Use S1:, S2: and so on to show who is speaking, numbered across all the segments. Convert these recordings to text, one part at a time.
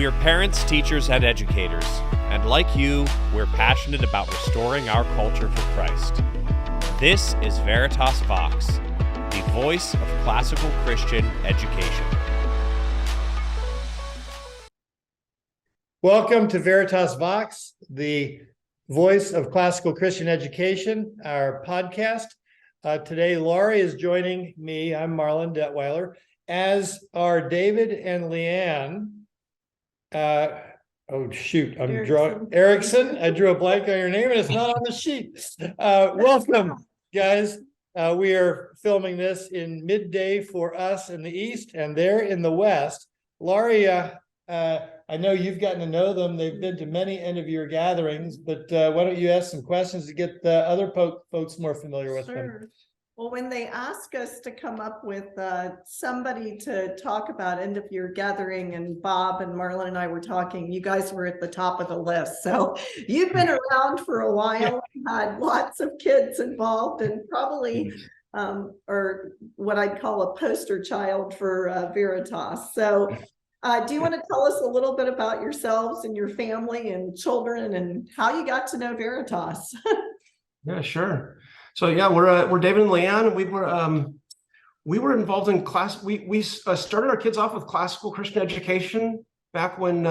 S1: We're parents, teachers, and educators, and like you, we're passionate about restoring our culture for Christ. This is Veritas Vox, the voice of classical Christian education.
S2: Welcome to Veritas Vox, the voice of classical Christian education, our podcast. Today, Laurie is joining me. I'm Marlon Detweiler, as are David and Leann. Erickson. I drew a blank on your name, and it's not on the sheet. Welcome, guys. We are filming this in midday for us in the East, and they're in the West. Laurie, I know you've gotten to know them. They've been to many end of year gatherings, but why don't you ask some questions to get the other folks more familiar with them?
S3: Well, when they asked us to come up with somebody to talk about end of year gathering, and Bob and Marlon and I were talking, you guys were at the top of the list. So you've been around for a while, had lots of kids involved, and probably or what I'd call a poster child for Veritas. So do you want to tell us a little bit about yourselves and your family and children and how you got to know Veritas?
S4: Yeah, sure. So yeah, we're David and Leann. We were involved in class. We started our kids off with classical Christian education back when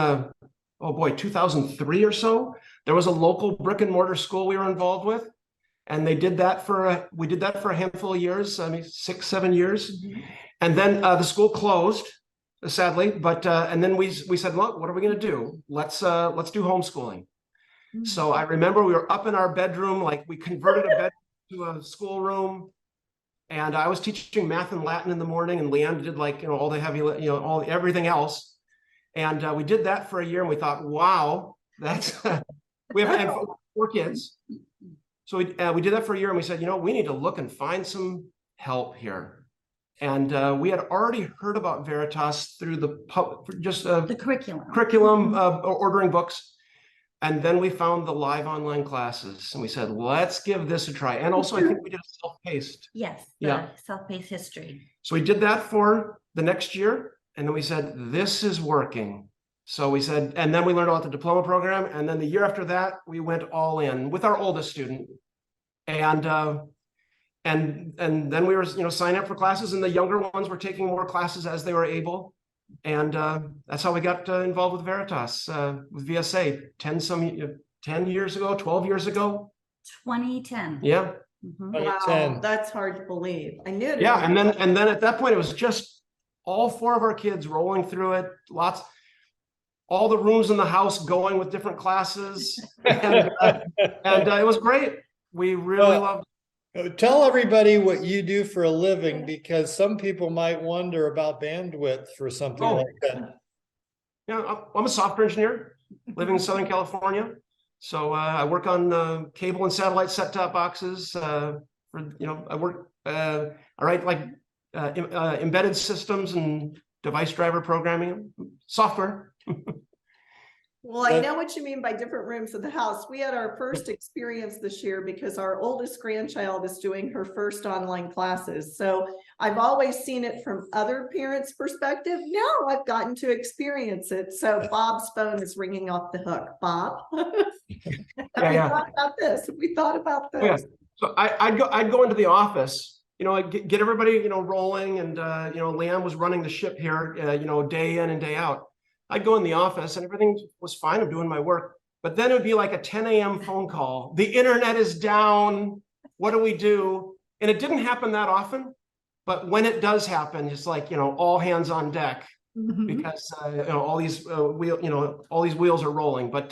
S4: 2003 or so. There was a local brick and mortar school we were involved with, and we did that for a handful of years. I mean, 6-7 years, and then the school closed, sadly. But and then we said, look, what are we going to do? Let's do homeschooling. So I remember we were up in our bedroom, like we converted a bedroom to a schoolroom, and I was teaching math and Latin in the morning, and Leann did all the heavy, everything else. And we did that for a year, and we thought, wow, that's we have 4 kids. So we did that for a year, and we said, we need to look and find some help here. And we had already heard about Veritas through the curriculum, ordering books. And then we found the live online classes, and we said, let's give this a try. And also, I think we did self-paced.
S5: Yes, self-paced history.
S4: So we did that for the next year, and then we said, this is working. So we said, and then we learned about the diploma program, and then the year after that, we went all in with our oldest student. And then we were, signing up for classes, and the younger ones were taking more classes as they were able. And that's how we got involved with Veritas, with VSA 10 years ago, 12 years ago.
S5: 2010.
S4: Yeah.
S3: Wow, that's hard to believe. I knew it.
S4: Yeah, and then at that point, it was just all 4 of our kids rolling through it. All the rooms in the house going with different classes, and it was great. We really loved it.
S2: Tell everybody what you do for a living, because some people might wonder about bandwidth for something like that.
S4: Yeah, I'm a software engineer living in Southern California. So I work on cable and satellite set-top boxes. I write embedded systems and device driver programming software.
S3: Well, I know what you mean by different rooms of the house. We had our first experience this year because our oldest grandchild is doing her first online classes. So I've always seen it from other parents' perspective. Now I've gotten to experience it. So Bob's phone is ringing off the hook. Bob, thought about this? We thought about this.
S4: Yeah. So I'd go into the office, get everybody, rolling, and Leann was running the ship here, day in and day out. I'd go in the office and everything was fine. I'm doing my work. But then it would be like a 10 a.m. phone call. The internet is down. What do we do? And it didn't happen that often. But when it does happen, it's like, all hands on deck, because, all these wheels are rolling. But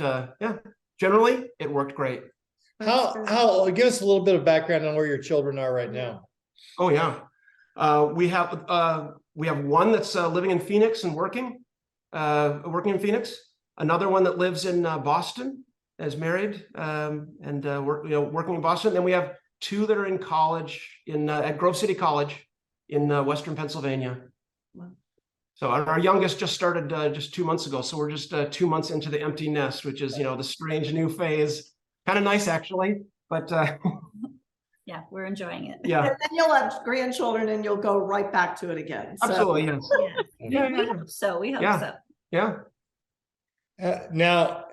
S4: generally it worked great.
S2: How give us a little bit of background on where your children are right now.
S4: Oh, yeah. We have one that's living in Phoenix and working in Phoenix. Another one that lives in Boston, is married, and working in Boston. Then we have 2 that are in college at Grove City College in Western Pennsylvania. Wow. So our youngest just started just 2 months ago. So we're just 2 months into the empty nest, which is the strange new phase. Kind of nice, actually, but
S5: Yeah, we're enjoying it.
S4: Yeah.
S3: And then you'll have grandchildren and you'll go right back to it again. So.
S4: Absolutely, yes.
S5: Yeah. We hope so.
S4: Yeah.
S2: Now,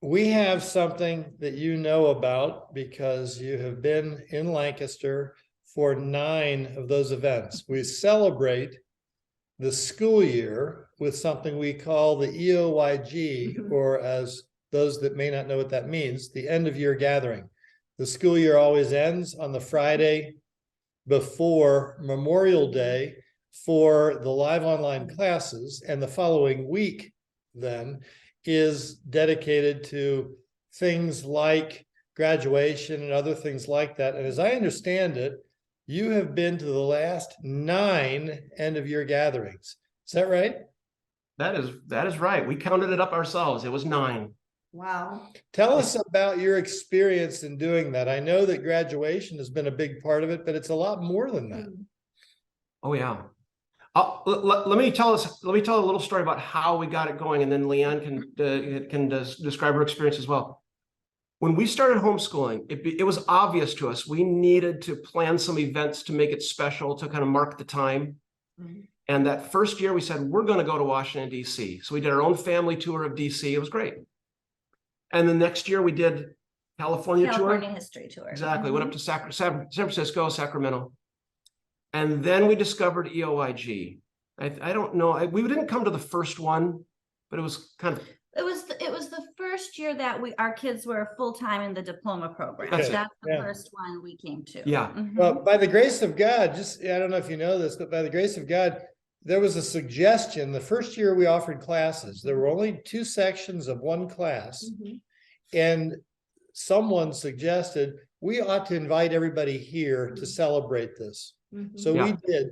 S2: we have something that you know about because you have been in Lancaster for 9 of those events. We celebrate the school year with something we call the EOYG, or as those that may not know what that means, the end of year gathering. The school year always ends on the Friday before Memorial Day for the live online classes, and the following week then is dedicated to things like graduation and other things like that. And as I understand it, you have been to the last 9 end of year gatherings. Is that right?
S4: That is right. We counted it up ourselves. It was 9.
S3: Wow.
S2: Tell us about your experience in doing that. I know that graduation has been a big part of it, but it's a lot more than that.
S4: Oh yeah. Let me tell a little story about how we got it going, and then Leann can describe her experience as well. When we started homeschooling, it was obvious to us we needed to plan some events to make it special, to kind of mark the time. And that first year we said, we're going to go to Washington, D.C. So we did our own family tour of D.C. It was great. And the next year we did California
S5: history tour.
S4: Exactly. Went up to San Francisco, Sacramento. And then we discovered EOYG. I don't know. We didn't come to the first one, but it was kind of.
S5: It was the first year that our kids were full-time in the diploma program.
S2: That's
S5: That's
S2: it.
S5: the
S2: Yeah.
S5: first one we came to.
S4: Yeah.
S2: Well, by the grace of God, I don't know if you know this, but by the grace of God, there was a suggestion. The first year we offered classes, there were only 2 sections of one class. And someone suggested we ought to invite everybody here to celebrate this. So we did.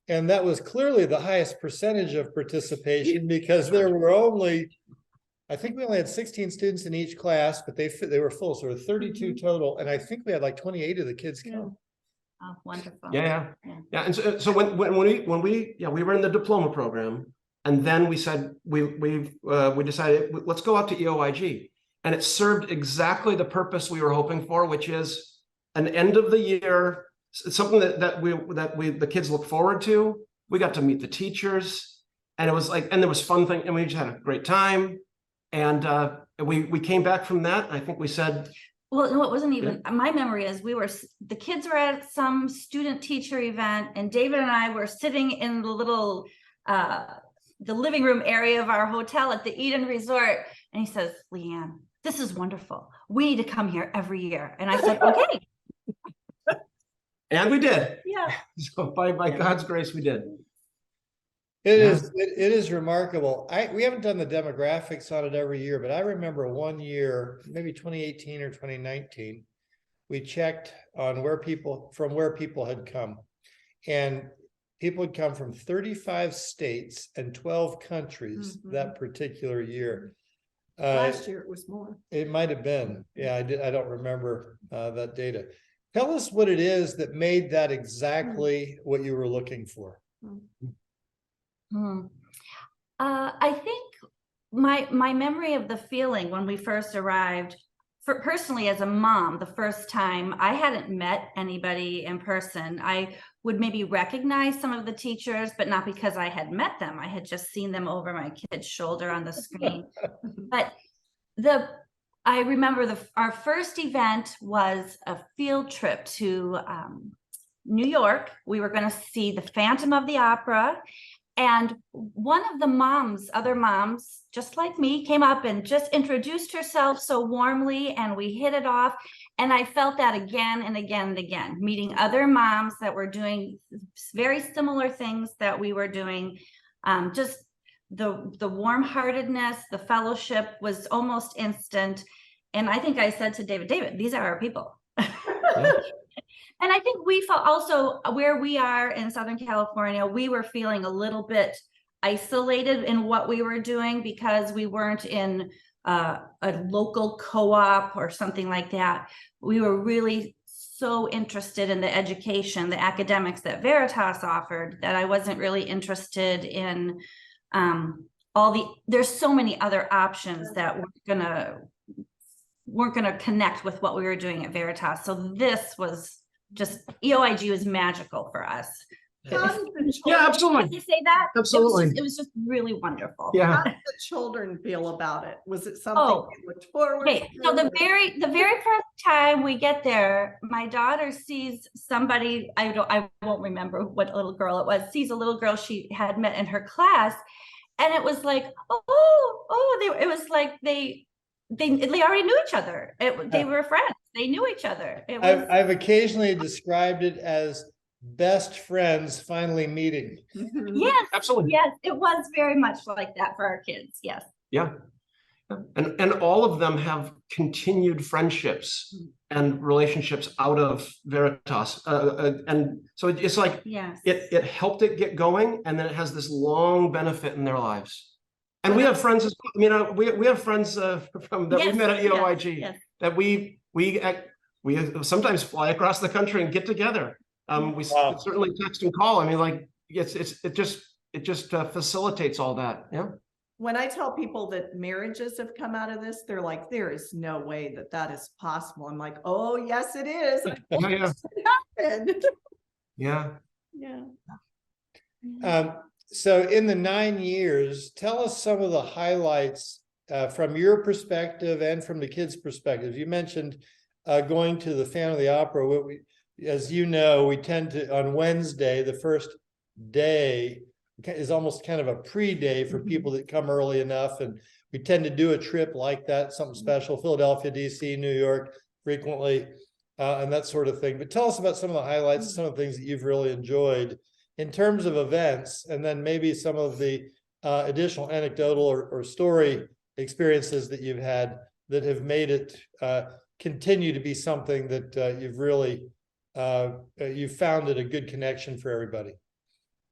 S2: And that was clearly the highest percentage of participation, because there were only, I think we only had 16 students in each class, but they were full. So there were 32 total. And I think we had like 28 of the kids come.
S5: Oh, wonderful.
S4: Yeah. And so when we were in the diploma program, and then we said, we decided, let's go out to EOYG. And it served exactly the purpose we were hoping for, which is an end of the year, something that the kids look forward to. We got to meet the teachers, and it was like, and there was fun thing, and we just had a great time. And we came back from that. I think we said,
S5: well, no, it wasn't even, my memory is the kids were at some student teacher event, and David and I were sitting in the little, the living room area of our hotel at the Eden Resort. And he says, Leann, this is wonderful. We need to come here every year. And I said, okay.
S4: And we did.
S5: Yeah.
S4: So by God's grace, we did.
S2: It is remarkable. We haven't done the demographics on it every year, but I remember one year, maybe 2018 or 2019, we checked on where people had come, and people had come from 35 states and 12 countries that particular year.
S3: Last year it was more.
S2: It might have been. Yeah, I don't remember that data. Tell us what it is that made that exactly what you were looking for.
S5: I think my memory of the feeling when we first arrived, personally as a mom, the first time I hadn't met anybody in person. I would maybe recognize some of the teachers, but not because I had met them. I had just seen them over my kid's shoulder on the screen. But I remember our first event was a field trip to New York. We were going to see the Phantom of the Opera. And one of the other moms, just like me, came up and just introduced herself so warmly, and we hit it off. And I felt that again and again and again, meeting other moms that were doing very similar things that we were doing. Just the warm-heartedness, the fellowship was almost instant. And I think I said to David, these are our people. And I think we felt also where we are in Southern California, we were feeling a little bit isolated in what we were doing, because we weren't in a local co-op or something like that. We were really so interested in the education, the academics that Veritas offered, that I wasn't really interested in there's so many other options that weren't gonna connect with what we were doing at Veritas. So this was just, EOIG was magical for us.
S3: How did the
S4: Yeah,
S3: children,
S4: absolutely.
S5: Did you say that?
S4: Absolutely.
S5: It was just really wonderful.
S4: Yeah.
S3: how did the children feel about it? Was it something
S5: Oh,
S3: they looked forward
S5: Okay, so
S3: to?
S5: the very first time we get there, my daughter sees somebody, I won't remember what little girl it was, sees a little girl she had met in her class, and it was like, it was like they already knew each other. They were friends. They knew each other. It was
S2: I've occasionally described it as best friends finally meeting.
S3: Mhm.
S5: yes,
S4: Absolutely.
S5: yes, it was very much like that for our kids. Yes.
S4: Yeah. And all of them have continued friendships and relationships out of Veritas. And so it's like
S5: Yes.
S4: it helped it get going, and then it has this long benefit in their lives. And we have friends, we have friends from that we
S5: Yes,
S4: met at EOIG
S5: yes.
S4: that we sometimes fly across the country and get together. We
S2: Wow.
S4: certainly text and call. I mean, like it just facilitates all that. Yeah.
S3: When I tell people that marriages have come out of this, they're like, there is no way that that is possible. I'm like, oh, yes, it is.
S4: Yeah.
S3: Happened.
S4: Yeah.
S3: Yeah.
S2: So in the 9 years, tell us some of the highlights from your perspective and from the kids' perspective. You mentioned going to the Phantom of the Opera. As you know, we tend to, on Wednesday, the first day is almost kind of a pre-day for people that come early enough. And we tend to do a trip like that, something special, Philadelphia, DC, New York, frequently, and that sort of thing. But tell us about some of the highlights, some of the things that you've really enjoyed in terms of events, and then maybe some of the additional anecdotal or story experiences that you've had that have made it continue to be something that you've really, you've found it a good connection for everybody.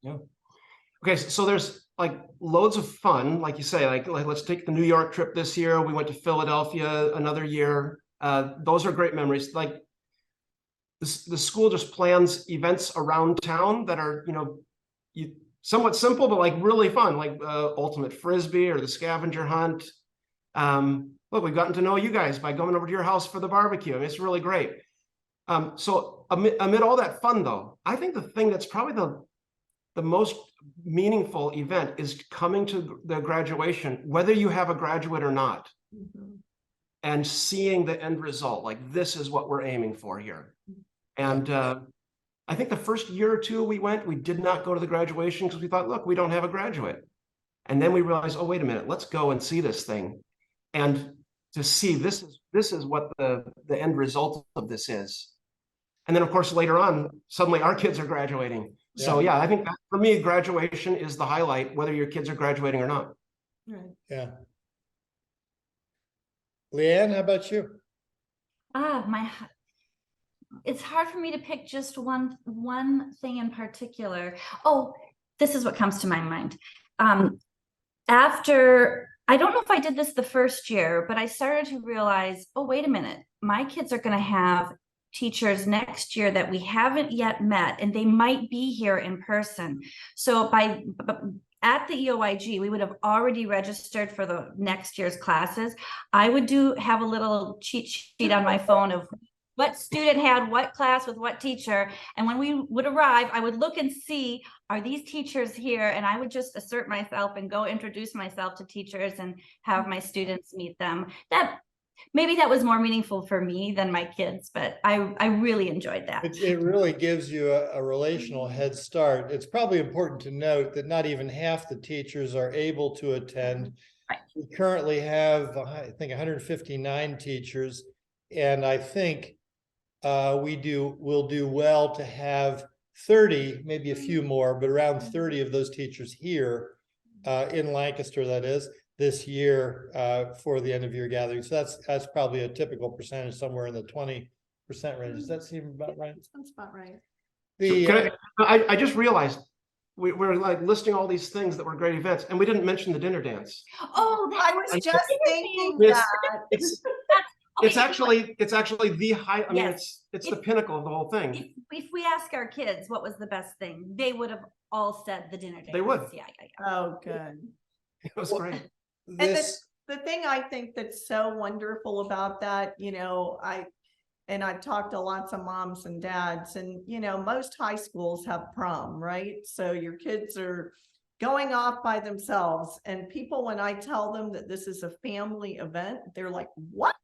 S4: Yeah. Okay, so there's like loads of fun, like you say, like let's take the New York trip this year. We went to Philadelphia another year. Those are great memories. Like the school just plans events around town that are, somewhat simple, but like really fun, like ultimate frisbee or the scavenger hunt. Look, we've gotten to know you guys by going over to your house for the barbecue. I mean, it's really great. So amid all that fun, though, I think the thing that's probably the most meaningful event is coming to the graduation, whether you have a graduate or not, and seeing the end result. Like, this is what we're aiming for here. And I think the first year or two we did not go to the graduation because we thought, look, we don't have a graduate. And then we realized, oh, wait a minute, let's go and see this thing. And to see this is what the end result of this is. And then, of course, later on, suddenly our kids are graduating.
S2: Yeah.
S4: So yeah, I think that, for me, graduation is the highlight, whether your kids are graduating or not.
S3: Right.
S2: Yeah. Leann, how about you?
S5: It's hard for me to pick just one thing in particular. Oh, this is what comes to my mind. After, I don't know if I did this the first year, but I started to realize, oh, wait a minute, my kids are going to have teachers next year that we haven't yet met, and they might be here in person. So at the EOIG, we would have already registered for the next year's classes. I would have a little cheat sheet on my phone of what student had what class with what teacher. And when we would arrive, I would look and see, are these teachers here? And I would just assert myself and go introduce myself to teachers and have my students meet them. Maybe that was more meaningful for me than my kids, but I really enjoyed that.
S2: It really gives you a relational head start. It's probably important to note that not even half the teachers are able to attend.
S5: Right.
S2: We currently have, I think, 159 teachers, and I think we'll do well to have 30, maybe a few more, but around 30 of those teachers here in Lancaster, that is, this year for the end of year gathering. So that's probably a typical percentage, somewhere in the 20% range. Does that seem about right?
S3: Sounds about right.
S4: I just realized we're like listing all these things that were great events, and we didn't mention the dinner dance.
S3: Oh, I was just thinking
S4: It's actually the high. I mean,
S5: Yes.
S4: it's the pinnacle of the whole thing.
S5: If we ask our kids what was the best thing, they would have all said the dinner dance.
S4: They would.
S5: Yeah.
S3: Oh, good.
S4: It was great.
S3: And the thing I think that's so wonderful about that, and I've talked to lots of moms and dads, and most high schools have prom, right? So your kids are going off by themselves, and people, when I tell them that this is a family event, they're like, what?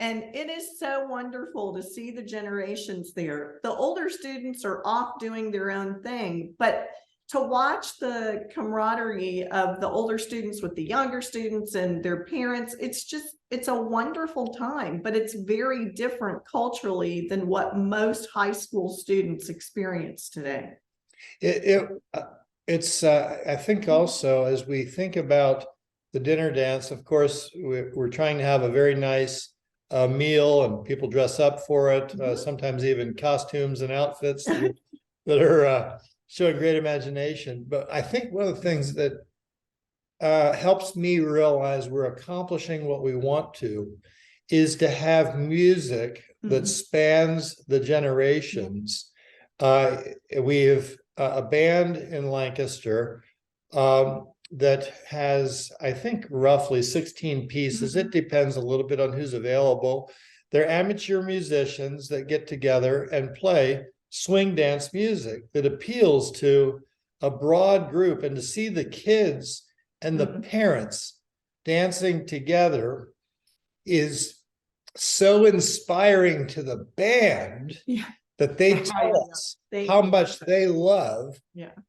S3: And it is so wonderful to see the generations there. The older students are off doing their own thing, but to watch the camaraderie of the older students with the younger students and their parents, it's a wonderful time, but it's very different culturally than what most high school students experience today.
S2: It's I think also, as we think about the dinner dance, of course, we're trying to have a very nice meal, and people dress up for it, sometimes even costumes and outfits that are showing great imagination. But I think one of the things that helps me realize we're accomplishing what we want to is to have music that spans the generations. We have a band in Lancaster that has, I think, roughly 16 pieces. It depends a little bit on who's available. They're amateur musicians that get together and play swing dance music that appeals to a broad group. And to see the kids and the parents dancing together is so inspiring to the band that they tell us how much they love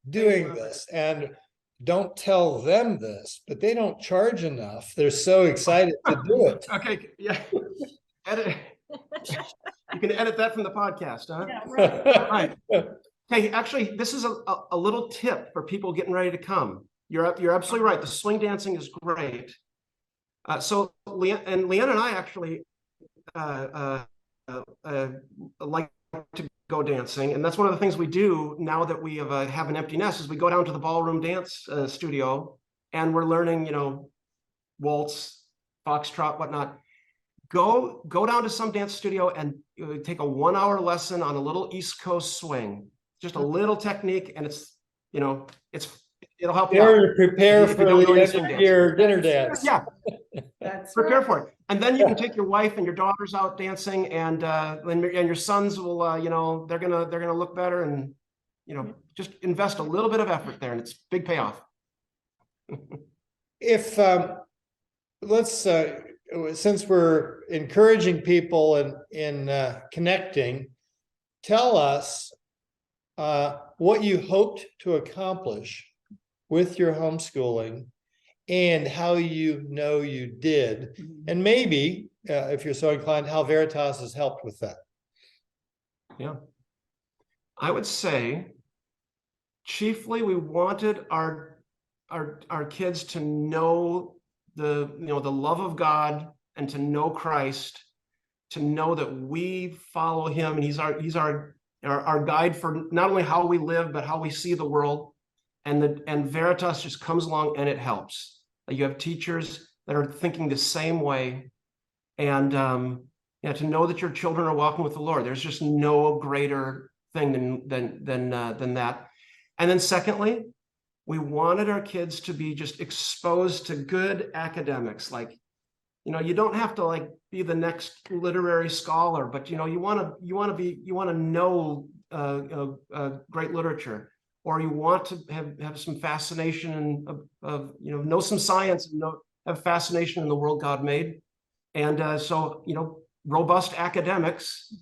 S2: doing this. And don't tell them this, but they don't charge enough. They're so excited to do it.
S4: Okay, yeah. Edit. You can edit that from the podcast, huh?
S3: Yeah, right.
S4: Right. Hey, actually, this is a little tip for people getting ready to come. You're absolutely right. The swing dancing is great. So Leann and I actually like to go dancing, and that's one of the things we do now that we have an empty nest. Is we go down to the ballroom dance studio, and we're learning, waltz, foxtrot, whatnot. Go down to some dance studio and take a 1-hour lesson on a little East Coast swing, just a little technique, and it'll help you out.
S2: Prepare for your dinner dance.
S3: Right.
S4: Yeah,
S3: That's
S4: prepare
S3: right.
S4: for it, and then you can take your wife and your daughters out dancing, and your sons will, they're gonna look better, and just invest a little bit of effort there, and it's big payoff.
S2: If let's since we're encouraging people in connecting, tell us what you hoped to accomplish with your homeschooling and how you did, and maybe if you're so inclined, how Veritas has helped with that.
S4: Yeah, I would say chiefly we wanted our kids to know the love of God, and to know Christ, to know that we follow him, and he's our guide for not only how we live but how we see the world. And Veritas just comes along and it helps. You have teachers that are thinking the same way, and to know that your children are walking with the Lord. There's just no greater thing than that. And then secondly, we wanted our kids to be just exposed to good academics. Like, you don't have to be the next literary scholar, but you want to know great literature, or you want to have some fascination of know some science, and have fascination in the world God made. And so robust academics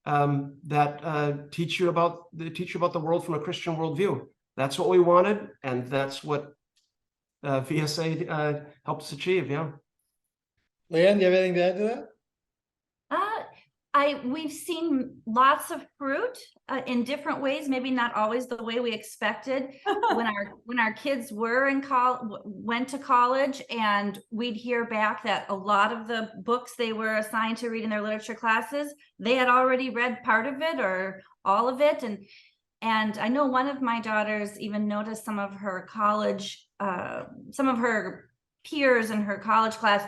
S4: that teach you about the world from a Christian worldview. That's what we wanted, and that's what VSA helped us achieve. Yeah.
S2: Leann, do you have anything to add to that?
S5: We've seen lots of fruit in different ways, maybe not always the way we expected. when our kids went to college, and we'd hear back that a lot of the books they were assigned to read in their literature classes, they had already read part of it or all of it. And I know one of my daughters even noticed some of her peers in her college class,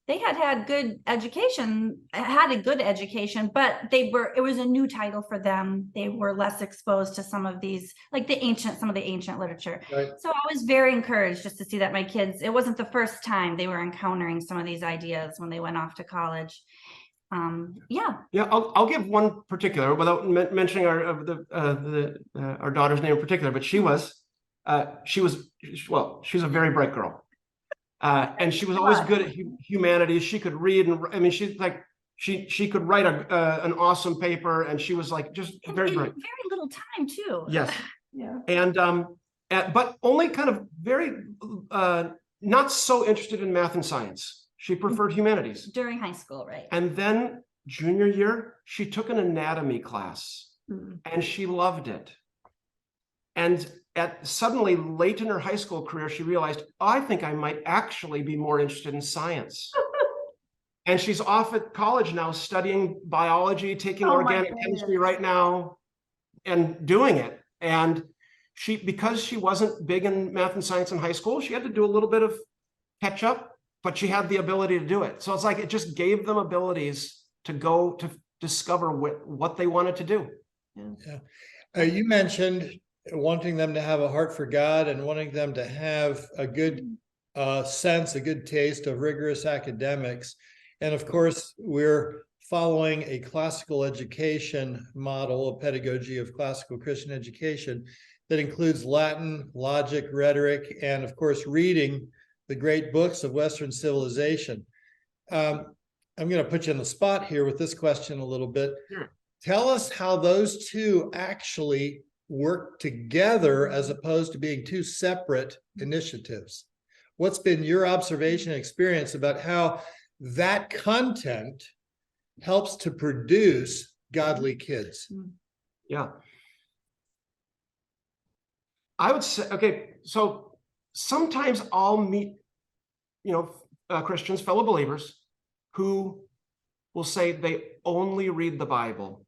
S5: they had a good education, but it was a new title for them. They were less exposed to some of these, some of the ancient literature.
S2: Right.
S5: So I was very encouraged just to see that my kids, it wasn't the first time they were encountering some of these ideas when they went off to college.
S4: Yeah, I'll give one particular without mentioning our daughter's name in particular, but she was a very bright girl, and she was always good at humanities. She could read, and I mean, she's like she could write an awesome paper, and she was like just very bright.
S5: Very little time too.
S4: Yes,
S3: Yeah.
S4: and but only kind of very not so interested in math and science. She preferred humanities.
S5: During high school, right?
S4: And then junior year, she took an anatomy class and she loved it. And suddenly late in her high school career, she realized, I think I might actually be more interested in science. And she's off at college now studying biology, taking organic chemistry right now and doing it. And because she wasn't big in math and science in high school, she had to do a little bit of catch up, but she had the ability to do it. So it's like it just gave them abilities to go to discover what they wanted to do.
S2: Yeah. You mentioned wanting them to have a heart for God and wanting them to have a good sense, a good taste of rigorous academics. And of course, we're following a classical education model, a pedagogy of classical Christian education that includes Latin, logic, rhetoric, and of course, reading the great books of Western civilization. I'm going to put you on the spot here with this question a little bit.
S4: Sure.
S2: Tell us how those two actually work together as opposed to being two separate initiatives. What's been your observation and experience about how that content helps to produce godly kids?
S4: Yeah. I would say, okay, so sometimes I'll meet, Christians, fellow believers, who will say they only read the Bible.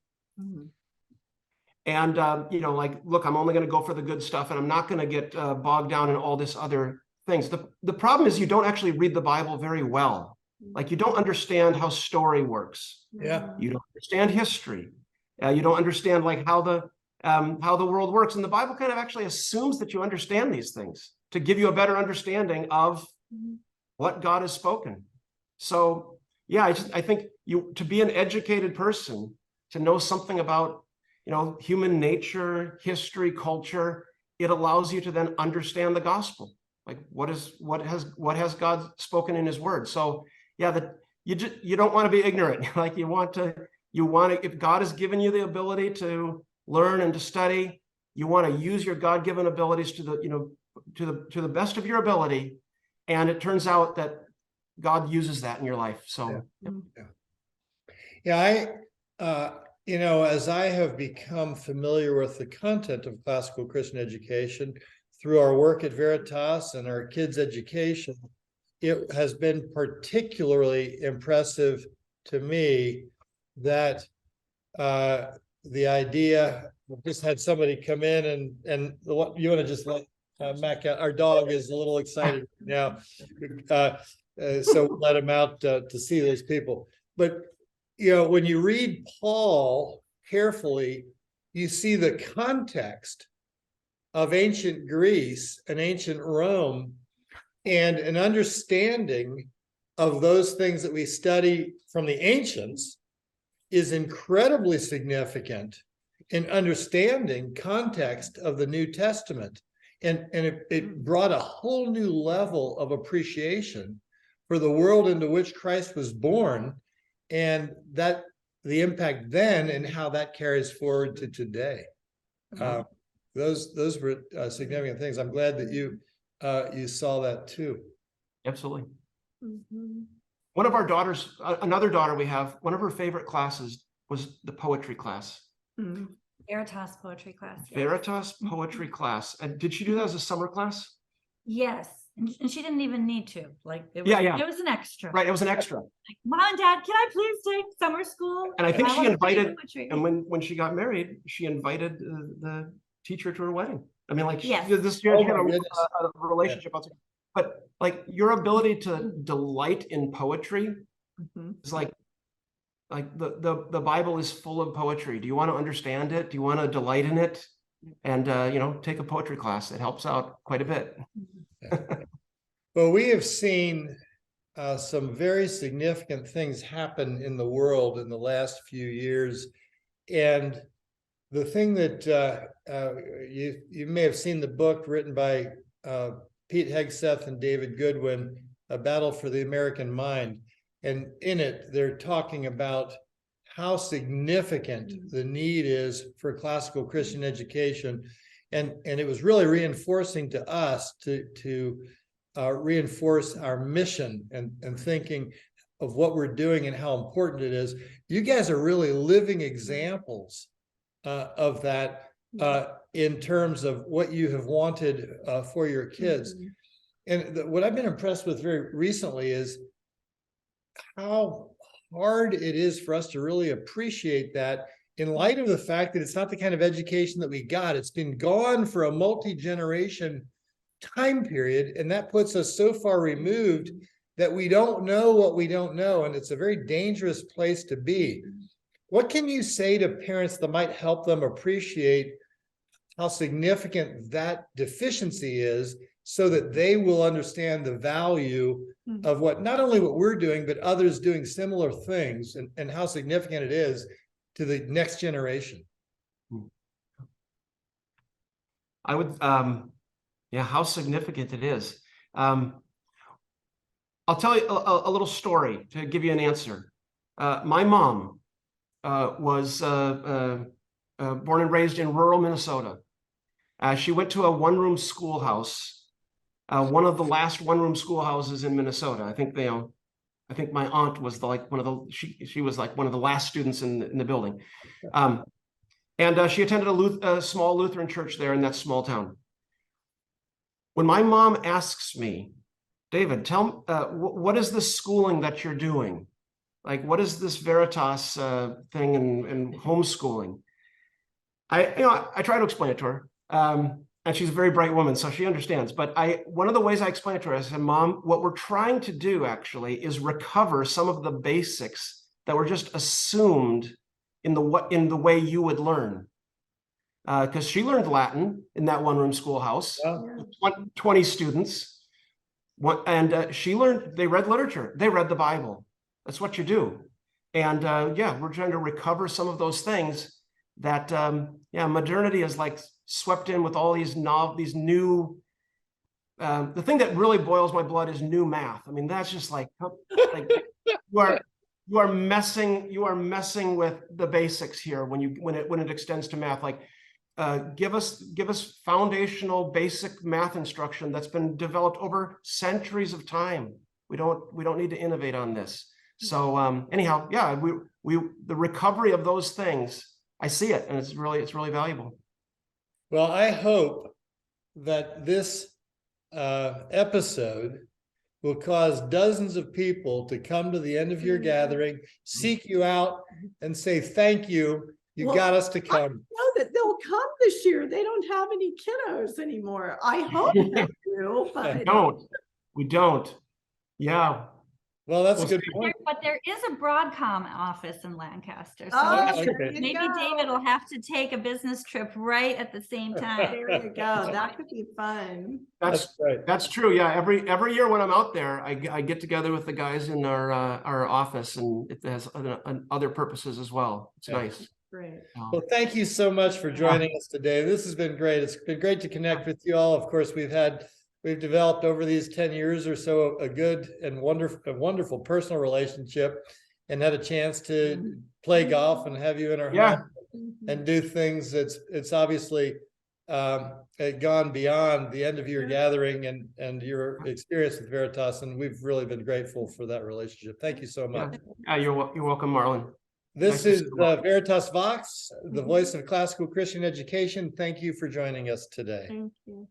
S4: And, like, look, I'm only going to go for the good stuff, and I'm not going to get bogged down in all this other things. The problem is you don't actually read the Bible very well. Like, you don't understand how story works.
S2: Yeah.
S4: You don't understand history. You don't understand like how the world works. And the Bible kind of actually assumes that you understand these things to give you a better understanding of what God has spoken. So yeah, I think to be an educated person, to know something about, human nature, history, culture, it allows you to then understand the gospel. Like what has God spoken in his word? So yeah, that you don't want to be ignorant. Like you want to, if God has given you the ability to learn and to study, you want to use your God-given abilities to the best of your ability. And it turns out that God uses that in your life. So
S2: as I have become familiar with the content of classical Christian education through our work at Veritas and our kids' education, it has been particularly impressive to me that the idea, we just had somebody come in and what you want to just let Mac out. Our dog is a little excited now, so let him out to see those people. But when you read Paul carefully, you see the context of ancient Greece and ancient Rome and an understanding of those things that we study from the ancients is incredibly significant in understanding context of the New Testament. And it brought a whole new level of appreciation for the world into which Christ was born, and that the impact then and how that carries forward to today. Those were significant things. I'm glad that you saw that too.
S4: Absolutely. One of our daughters, another daughter we have, one of her favorite classes was the poetry class.
S5: Veritas poetry class. Yes.
S4: Veritas poetry class. And did she do that as a summer class?
S5: Yes. And she didn't even need to. Like it was an extra.
S4: Right. It was an extra.
S5: Like, Mom and Dad, can I please take summer school?
S4: And I think she invited, and when she got married, she invited the teacher to her wedding. I mean, like this year, a relationship. Yeah. But like your ability to delight in poetry is like the Bible is full of poetry. Do you want to understand it? Do you want to delight in it? And take a poetry class. It helps out quite a bit.
S2: Well, we have seen some very significant things happen in the world in the last few years. And the thing that you may have seen the book written by Pete Hegseth and David Goodwin, A Battle for the American Mind. And in it, they're talking about how significant the need is for classical Christian education. And it was really reinforcing to us to reinforce our mission and thinking of what we're doing and how important it is. You guys are really living examples of that in terms of what you have wanted for your kids. And what I've been impressed with very recently is how hard it is for us to really appreciate that in light of the fact that it's not the kind of education that we got. It's been gone for a multi-generation time period, and that puts us so far removed that we don't know what we don't know, and it's a very dangerous place to be. What can you say to parents that might help them appreciate how significant that deficiency is, so that they will understand the value of what, not only what we're doing, but others doing similar things, and how significant it is to the next generation?
S4: I would, how significant it is. I'll tell you a little story to give you an answer. My mom was born and raised in rural Minnesota. She went to a one-room schoolhouse, one of the last one-room schoolhouses in Minnesota. I think my aunt was she was like one of the last students in the building. And she attended a small Lutheran church there in that small town. When my mom asks me, David, tell me, what is this schooling that you're doing? Like, what is this Veritas thing and homeschooling? I try to explain it to her. And she's a very bright woman, so she understands. But one of the ways I explain it to her, I said, Mom, what we're trying to do actually is recover some of the basics that were just assumed in the way you would learn. Because she learned Latin in that one-room schoolhouse, 20 students. And they read literature, they read the Bible. That's what you do. And we're trying to recover some of those things that, modernity is like swept in with all these new, the thing that really boils my blood is new math. I mean, that's just like you are messing with the basics here when it extends to math. Like, give us foundational basic math instruction that's been developed over centuries of time. We don't need to innovate on this. So anyhow, the recovery of those things, I see it, and it's really valuable.
S2: Well, I hope that this episode will cause dozens of people to come to the end of your gathering, seek you out, and say, thank you. You got us to come.
S3: I know that they'll come this year. They don't have any kiddos anymore. I hope they do. But
S4: We don't. Yeah.
S2: Well, that's a good point.
S5: But there is a Broadcom office in Lancaster. So maybe David will have to take a business trip right at the same time.
S3: There you go. That could be fun.
S4: That's right. That's true. Yeah. Every year when I'm out there, I get together with the guys in our office, and it has other purposes as well. It's nice.
S3: Great.
S2: Well, thank you so much for joining us today. This has been great. It's been great to connect with you all. Of course, we've developed over these 10 years or so a good and wonderful personal relationship, and had a chance to play golf and have you in our home and do things. It's obviously gone beyond the end of your gathering and your experience with Veritas, and we've really been grateful for that relationship. Thank you so much.
S4: Yeah, you're welcome, Marlon.
S2: This is Veritas Vox, the voice of classical Christian education. Thank you for joining us today.
S3: Thank you.